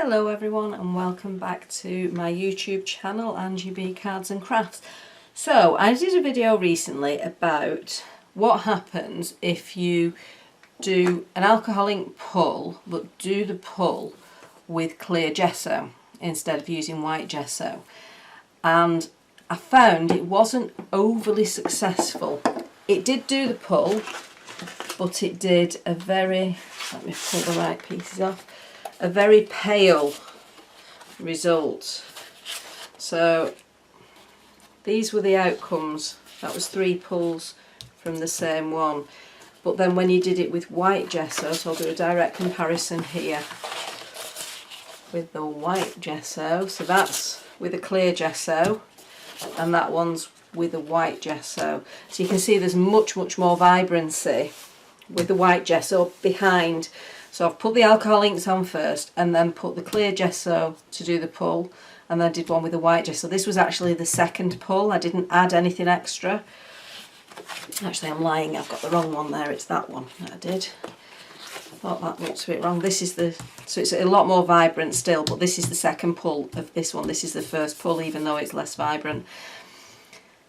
Hello everyone and welcome back to my YouTube channel, Angie B Cards and Crafts. So I did a video recently about what happens if you do an alcohol ink pull but do the pull with clear gesso instead of using white gesso, and I found it wasn't overly successful. It did do the pull, but it did a very, let me pull the right pieces off, a very pale result. So these were the outcomes. That was 3 pulls from the same one. But then when you did it with white gesso, so I'll do a direct comparison here with the white gesso. So that's with a clear gesso and that one's with a white gesso. So you can see there's much more vibrancy with the white gesso behind. So I've put the alcohol inks on first and then put the clear gesso to do the pull, and then did one with the white gesso. This was actually the second pull. I didn't add anything extra. Actually, I'm lying, I've got the wrong one there. It's that one that I did. I thought that looked a bit wrong. This is the, so it's a lot more vibrant still, but this is the second pull of this one. This is the first pull, even though it's less vibrant.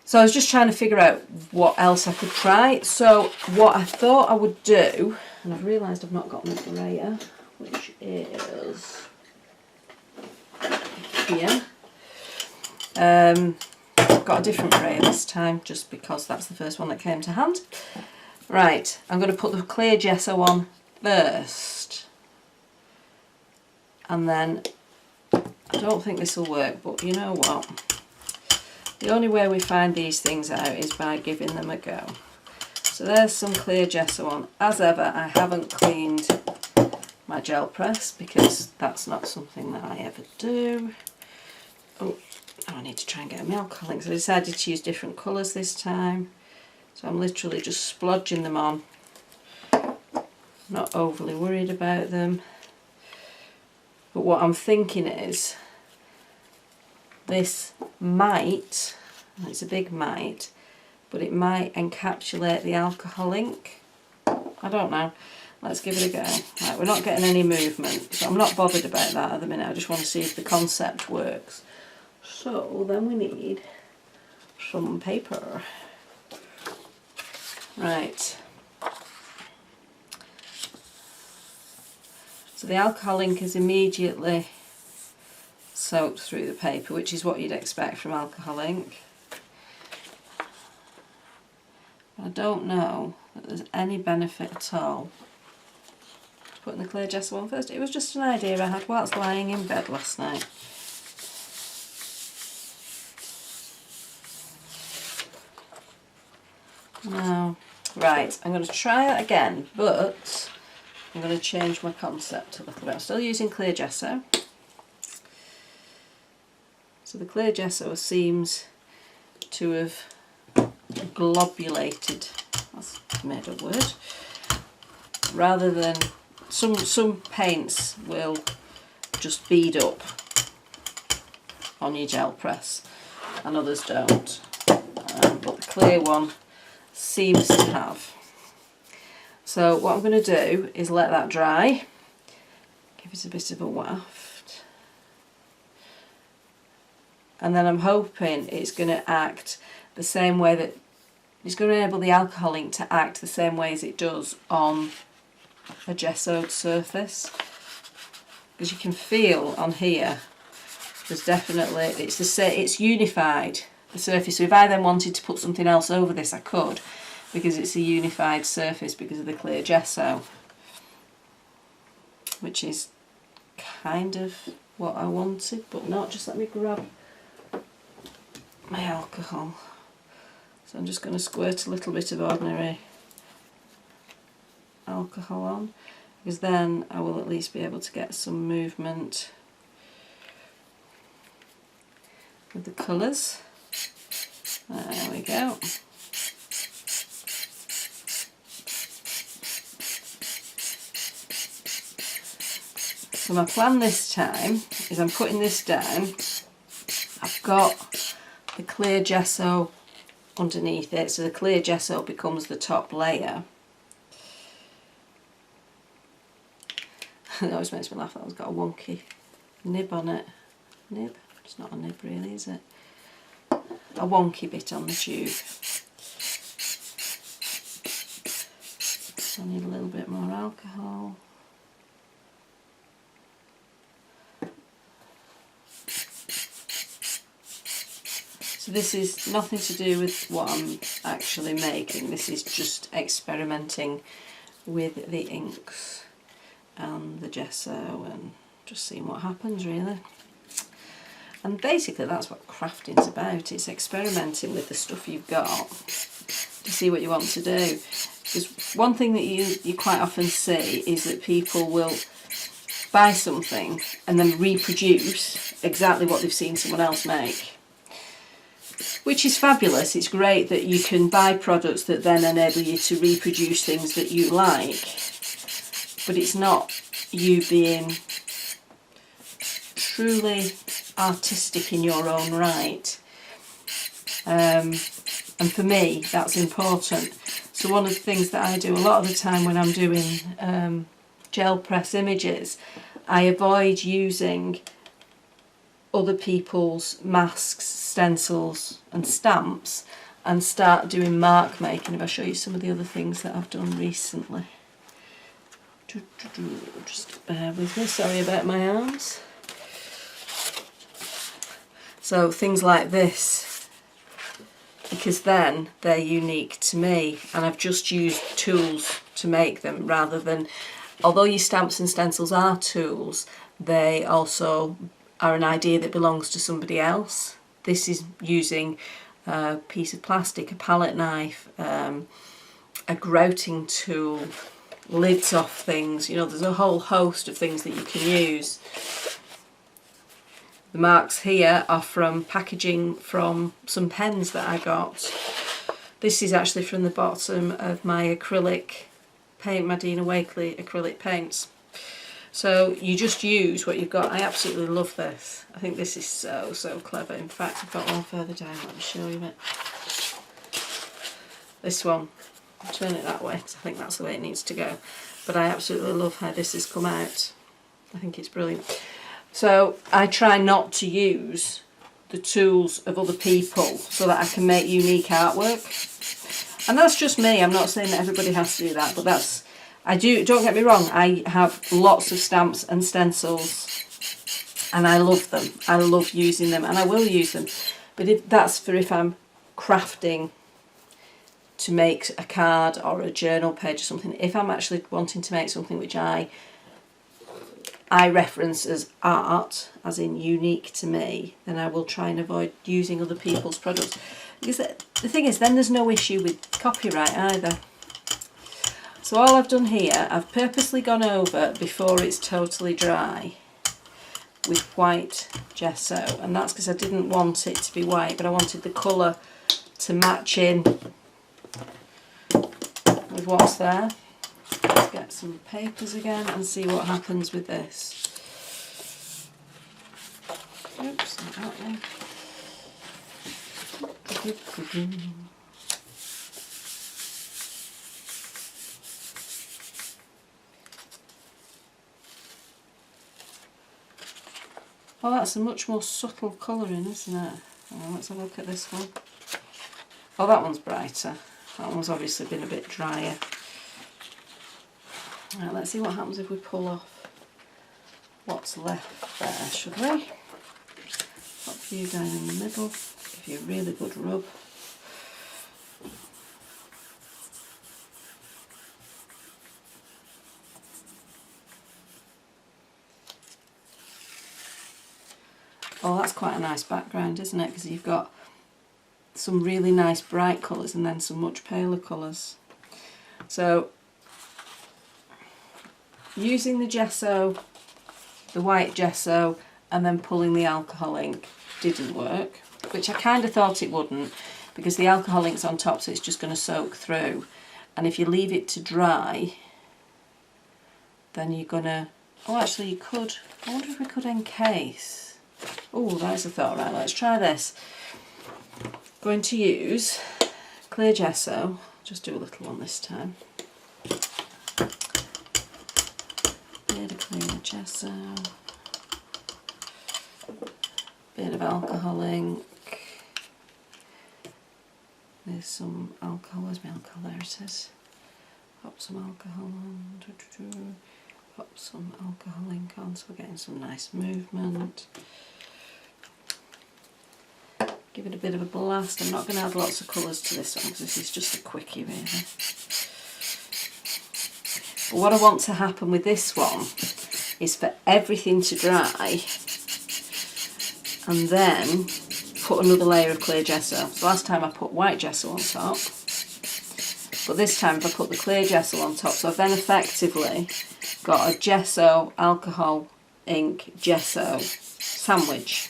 So I was just trying to figure out what else I could try. So what I thought I would do, and I've realised I've not got my brayer, which is here. I've got a different brayer this time, just because that's the first one that came to hand. Right, I'm going to put the clear gesso on first. And then, I don't think this will work, but you know what? The only way we find these things out is by giving them a go. So there's some clear gesso on. As ever, I haven't cleaned my gel press because that's not something that I ever do. Oh, I need to try and get my alcohol inks. So I decided to use different colours this time. So I'm literally just splodging them on. Not overly worried about them. But what I'm thinking is, this might, it's a big might, but it might encapsulate the alcohol ink. I don't know. Let's give it a go. Right, we're not getting any movement, so I'm not bothered about that at the minute. I just want to see if the concept works. So then we need some paper. Right. So the alcohol ink is immediately soaked through the paper, which is what you'd expect from alcohol ink. I don't know that there's any benefit at all to putting the clear gesso on first. It was just an idea I had whilst lying in bed last night. No. Right, I'm going to try it again, but I'm going to change my concept a little bit. I'm still using clear gesso. So the clear gesso seems to have globulated, that's made a word, rather than some paints will just bead up on your gel press and others don't, but the clear one seems to have. So what I'm going to do is let that dry, give it a bit of a waft, and then I'm hoping it's going to act the same way that it's going to enable the alcohol ink to act the same way as it does on a gessoed surface, because you can feel on here there's definitely, it's unified, the surface. So if I then wanted to put something else over this, I could, because it's a unified surface because of the clear gesso, which is kind of what I wanted, but not. Just let me grab my alcohol. So I'm just going to squirt a little bit of ordinary alcohol on, because then I will at least be able to get some movement with the colours. There we go. So my plan this time is I'm putting this down. I've got the clear gesso underneath it, so the clear gesso becomes the top layer. It always makes me laugh, that one's got a wonky nib on it. Nib? It's not a nib really, is it? A wonky bit on the tube. So I need a little bit more alcohol. So this is nothing to do with what I'm actually making. This is just experimenting with the inks and the gesso and just seeing what happens really. And basically that's what crafting's about. It's experimenting with the stuff you've got to see what you want to do. Because one thing that you quite often see is that people will buy something and then reproduce exactly what they've seen someone else make. Which is fabulous. It's great that you can buy products that then enable you to reproduce things that you like, but it's not you being truly artistic in your own right. And for me that's important. So one of the things that I do a lot of the time when I'm doing gel press images, I avoid using other people's masks, stencils and stamps and start doing mark making. If I show you some of the other things that I've done recently. Just bear with me, sorry about my arms. So things like this, because then they're unique to me and I've just used tools to make them rather than, although your stamps and stencils are tools, they also are an idea that belongs to somebody else. This is using a piece of plastic, a palette knife, a grouting tool, lids off things, you know, there's a whole host of things that you can use. The marks here are from packaging from some pens that I got. This is actually from the bottom of my acrylic paint, my Dina Wakley acrylic paints. So you just use what you've got. I absolutely love this. I think this is so clever. In fact, I've got one further down. Let me show you it. This one. I'll turn it that way because I think that's the way it needs to go. But I absolutely love how this has come out. I think it's brilliant. So I try not to use the tools of other people so that I can make unique artwork. And that's just me. I'm not saying that everybody has to do that, but that's, I do, don't get me wrong, I have lots of stamps and stencils and I love them. I love using them and I will use them. But that's for if I'm crafting to make a card or a journal page or something. If I'm actually wanting to make something which I reference as art, as in unique to me, then I will try and avoid using other people's products. Because the thing is, then there's no issue with copyright either. So all I've done here, I've purposely gone over before it's totally dry with white gesso, and that's because I didn't want it to be white, but I wanted the colour to match in with what's there. Let's get some papers again and see what happens with this. Oops, not that way. Oh, that's a much more subtle colouring, isn't it? Oh, let's have a look at this one. Oh, that one's brighter. That one's obviously been a bit drier. Right, let's see what happens if we pull off what's left there, should we? Pop you down in the middle, give you a really good rub. Oh, that's quite a nice background, isn't it? Because you've got some really nice bright colours and then some much paler colours. So, using the gesso, the white gesso, and then pulling the alcohol ink didn't work, which I kind of thought it wouldn't, because the alcohol ink's on top, so it's just going to soak through. And if you leave it to dry, then you're going to... Oh, actually you could... I wonder if we could encase. Oh, that's a thought. Right, let's try this. Going to use clear gesso. Just do a little one this time. Clear gesso. bit of alcohol ink. There's some alcohol, where's my alcohol? There it is. Pop some alcohol on, pop some alcohol ink on, so we're getting some nice movement. Give it a bit of a blast. I'm not going to add lots of colours to this one because this is just a quickie really. But what I want to happen with this one is for everything to dry and then put another layer of clear gesso. So last time I put white gesso on top, but this time if I put the clear gesso on top, so I've then effectively got a gesso, alcohol, ink, gesso sandwich.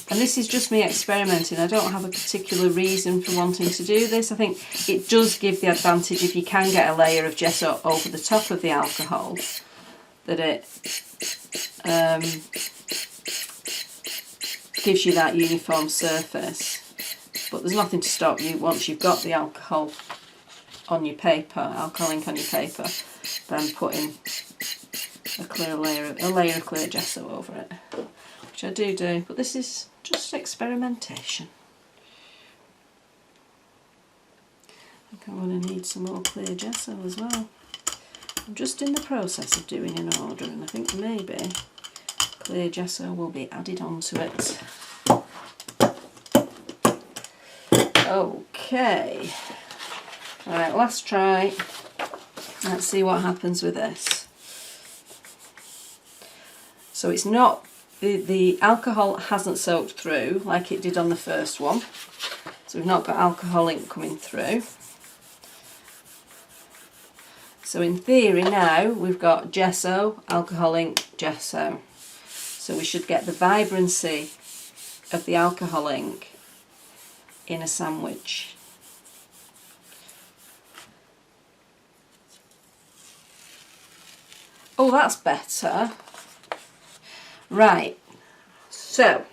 And this is just me experimenting. I don't have a particular reason for wanting to do this. I think it does give the advantage if you can get a layer of gesso over the top of the alcohol, that it gives you that uniform surface. But there's nothing to stop you once you've got the alcohol on your paper, alcohol ink on your paper, then putting a layer of clear gesso over it, which I do. But this is just experimentation. I think I'm going to need some more clear gesso as well. I'm just in the process of doing an order, and I think maybe clear gesso will be added onto it. Okay, right, last try. Let's see what happens with this. So it's not, the alcohol hasn't soaked through like it did on the first one, so we've not got alcohol ink coming through. So in theory now we've got gesso, alcohol ink, gesso. So we should get the vibrancy of the alcohol ink in a sandwich. Oh, that's better. Right, so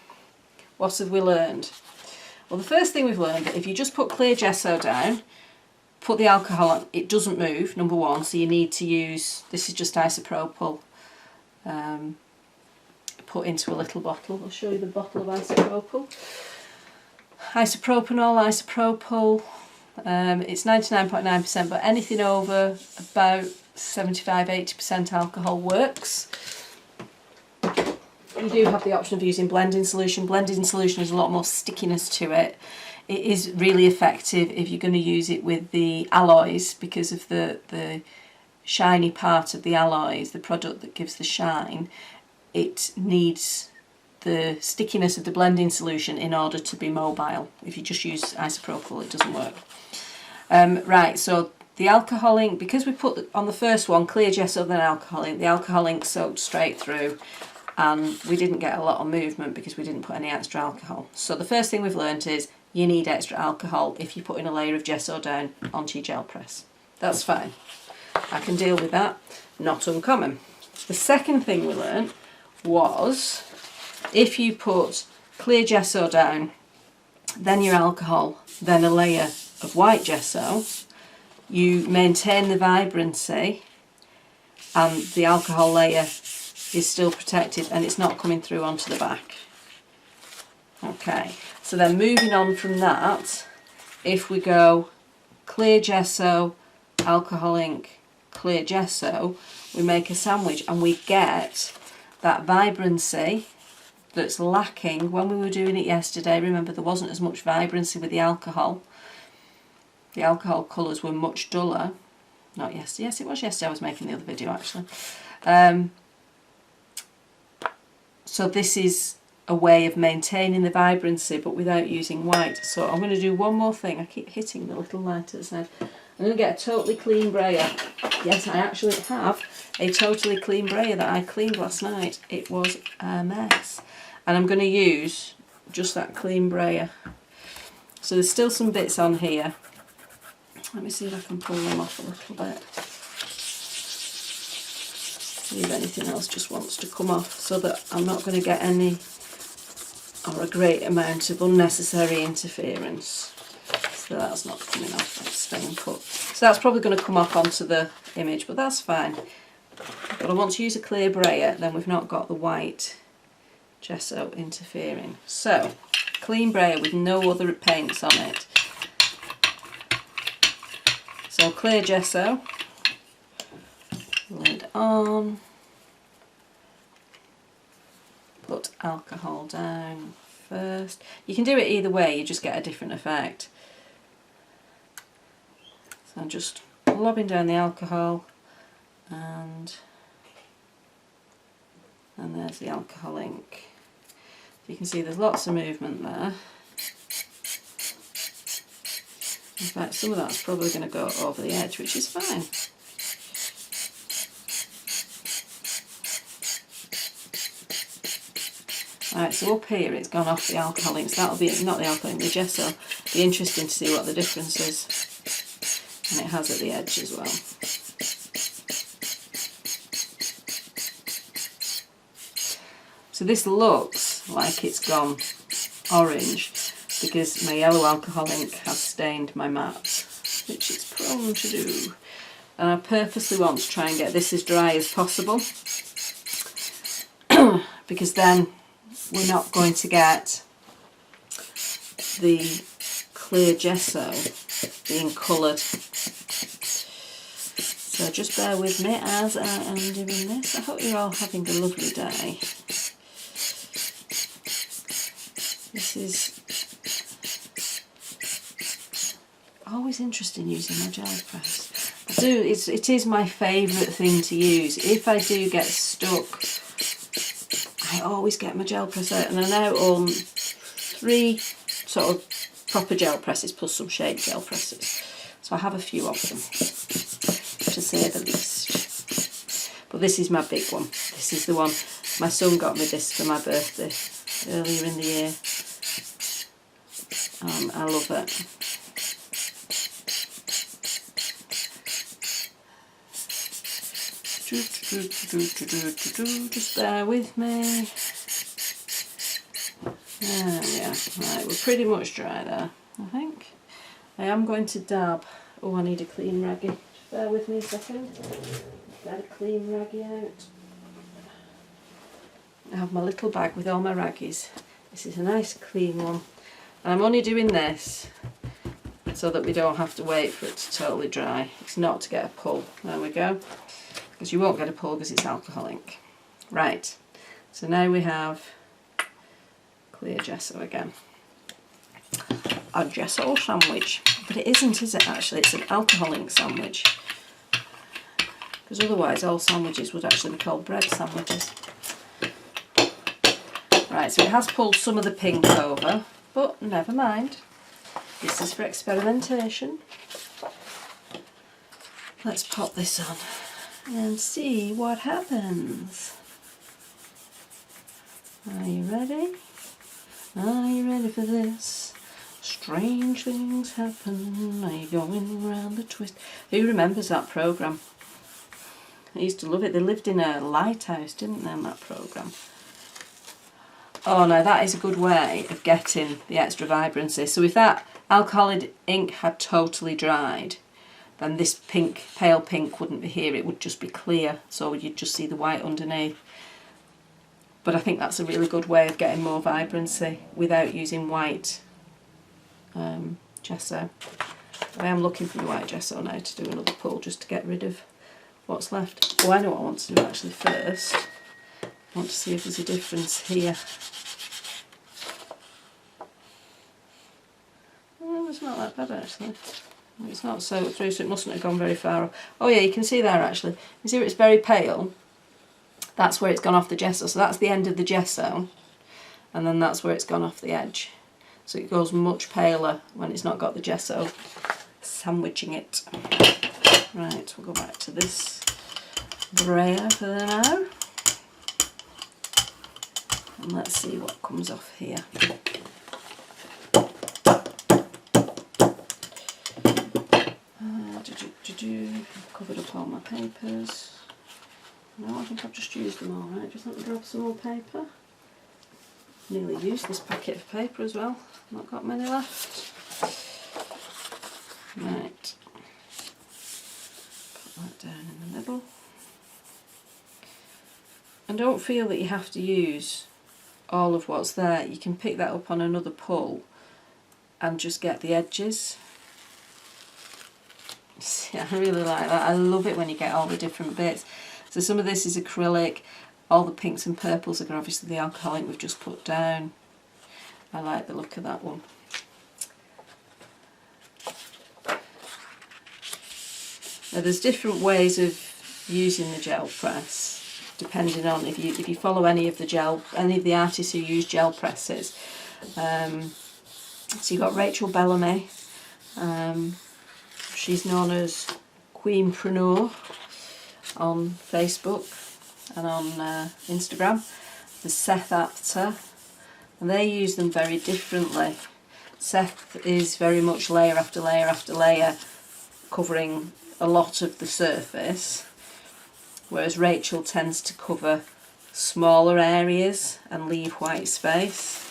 what have we learned? Well, the first thing we've learned that if you just put clear gesso down, put the alcohol on, it doesn't move, number one, so you need to use, this is just isopropyl, put into a little bottle. I'll show you the bottle of isopropyl. Isopropyl, it's 99.9%, but anything over about 75-80% alcohol works. You do have the option of using blending solution. Blending solution has a lot more stickiness to it. It is really effective if you're going to use it with the alloys because of the shiny part of the alloys, the product that gives the shine. It needs the stickiness of the blending solution in order to be mobile. If you just use isopropyl, it doesn't work. Right, so the alcohol ink, because we put on the first one clear gesso then alcohol ink, the alcohol ink soaked straight through and we didn't get a lot of movement because we didn't put any extra alcohol. So the first thing we've learnt is you need extra alcohol if you're putting a layer of gesso down onto your gel press. That's fine. I can deal with that. Not uncommon. The second thing we learnt was if you put clear gesso down, then your alcohol, then a layer of white gesso, you maintain the vibrancy and the alcohol layer is still protected and it's not coming through onto the back. Okay, so then moving on from that, if we go clear gesso, alcohol ink, clear gesso, we make a sandwich and we get that vibrancy that's lacking when we were doing it yesterday. Remember, there wasn't as much vibrancy with the alcohol. The alcohol colours were much duller. Not yesterday. Yes, it was yesterday I was making the other video actually. So this is a way of maintaining the vibrancy but without using white. So I'm going to do one more thing. I keep hitting the little light at the side. I'm going to get a totally clean brayer. Yes, I actually have a totally clean brayer that I cleaned last night. It was a mess. And I'm going to use just that clean brayer. So there's still some bits on here. Let me see if I can pull them off a little bit. See if anything else just wants to come off so that I'm not going to get any or a great amount of unnecessary interference. So that's not coming off, that's staying put. So that's probably going to come off onto the image, but that's fine. But I want to use a clear brayer, then we've not got the white gesso interfering. So, clean brayer with no other paints on it. So clear gesso, lid on, put alcohol down first. You can do it either way, you just get a different effect. So I'm just lobbing down the alcohol, and there's the alcohol ink. You can see there's lots of movement there. In fact, some of that's probably going to go over the edge, which is fine. Right, so up here it's gone off the alcohol ink, so that'll be, not the alcohol ink, the gesso. Be interesting to see what the difference is. And it has at the edge as well. So this looks like it's gone orange because my yellow alcohol ink has stained my mat, which it's prone to do. And I purposely want to try and get this as dry as possible because then we're not going to get the clear gesso being coloured. So just bear with me as I am doing this. I hope you're all having a lovely day. This is always interesting using my gel press. It is my favourite thing to use. If I do get stuck, I always get my gel press out, and I now own 3 sort of proper gel presses plus some shaped gel presses. So I have a few of them, to say the least. But this is my big one. This is the one. My son got me this for my birthday earlier in the year. I love it. Just bear with me. There we are. Right, we're pretty much dry there, I think. I am going to dab. Oh, I need a clean raggy. Just bear with me a second. Get a clean raggy out. I have my little bag with all my raggies. This is a nice clean one. And I'm only doing this so that we don't have to wait for it to totally dry. It's not to get a pull. There we go. Because you won't get a pull because it's alcohol ink. Right, so now we have clear gesso again. A gesso sandwich. But it isn't, is it actually? It's an alcohol ink sandwich. Because otherwise all sandwiches would actually be called bread sandwiches. Right, so it has pulled some of the pink over, but never mind. This is for experimentation. Let's pop this on and see what happens. Are you ready? Are you ready for this? Strange things happen. Are you going round the twist? Who remembers that programme? I used to love it. They lived in a lighthouse, didn't they, in that programme? Oh no, that is a good way of getting the extra vibrancy. So if that alcoholic ink had totally dried, then this pink, pale pink wouldn't be here, it would just be clear, so you'd just see the white underneath. But I think that's a really good way of getting more vibrancy without using white gesso. I am looking for the white gesso now to do another pull just to get rid of what's left. Oh, I know what I want to do actually first. I want to see if there's a difference here. Well, it's not that bad actually. It's not soaked through, so it mustn't have gone very far off. Oh yeah, you can see there actually. You see where it's very pale? That's where it's gone off the gesso. So that's the end of the gesso. And then that's where it's gone off the edge. So it goes much paler when it's not got the gesso sandwiching it. Right, we'll go back to this brayer for now. And let's see what comes off here. I've covered up all my papers. No, I think I've just used them all, right? Just let me grab some more paper. Nearly used this packet of paper as well. Not got many left. Right, put that down in the middle. And don't feel that you have to use all of what's there. You can pick that up on another pull and just get the edges. See, I really like that. I love it when you get all the different bits. So some of this is acrylic, all the pinks and purples are obviously the alcohol ink we've just put down. I like the look of that one. Now there's different ways of using the gel press depending on if you follow any of the artists who use gel presses. So you've got Rachel Bellamy, she's known as Queenpreneur on Facebook and on Instagram. There's Seth Apter, and they use them very differently. Seth is very much layer after layer after layer, covering a lot of the surface, whereas Rachel tends to cover smaller areas and leave white space.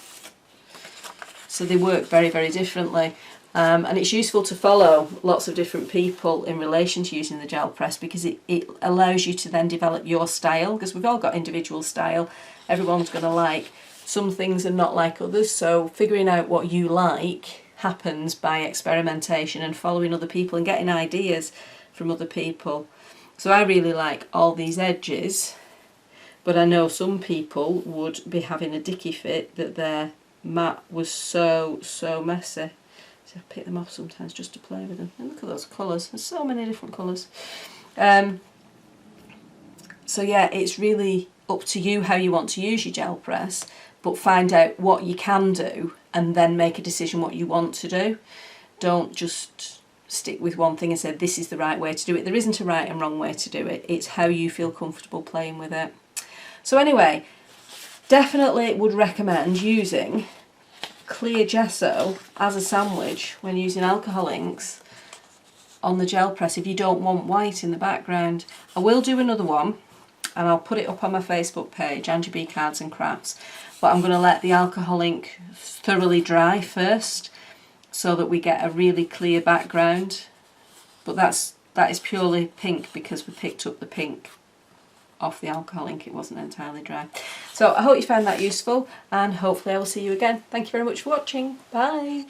So they work very, very differently. And it's useful to follow lots of different people in relation to using the gel press, because it allows you to then develop your style, because we've all got individual style. Everyone's going to like some things and not like others, so figuring out what you like happens by experimentation and following other people and getting ideas from other people. So I really like all these edges, but I know some people would be having a dicky fit that their mat was so messy. So I pick them off sometimes just to play with them. And look at those colours, there's so many different colours. So yeah, it's really up to you how you want to use your gel press, but find out what you can do and then make a decision what you want to do. Don't just stick with one thing and say this is the right way to do it. There isn't a right and wrong way to do it. It's how you feel comfortable playing with it. So anyway, definitely would recommend using clear gesso as a sandwich when using alcohol inks on the gel press if you don't want white in the background. I will do another one and I'll put it up on my Facebook page, Angie B Cards and Crafts, but I'm going to let the alcohol ink thoroughly dry first so that we get a really clear background. But that is purely pink because we picked up the pink off the alcohol ink, it wasn't entirely dry. So I hope you found that useful, and hopefully I will see you again. Thank you very much for watching. Bye.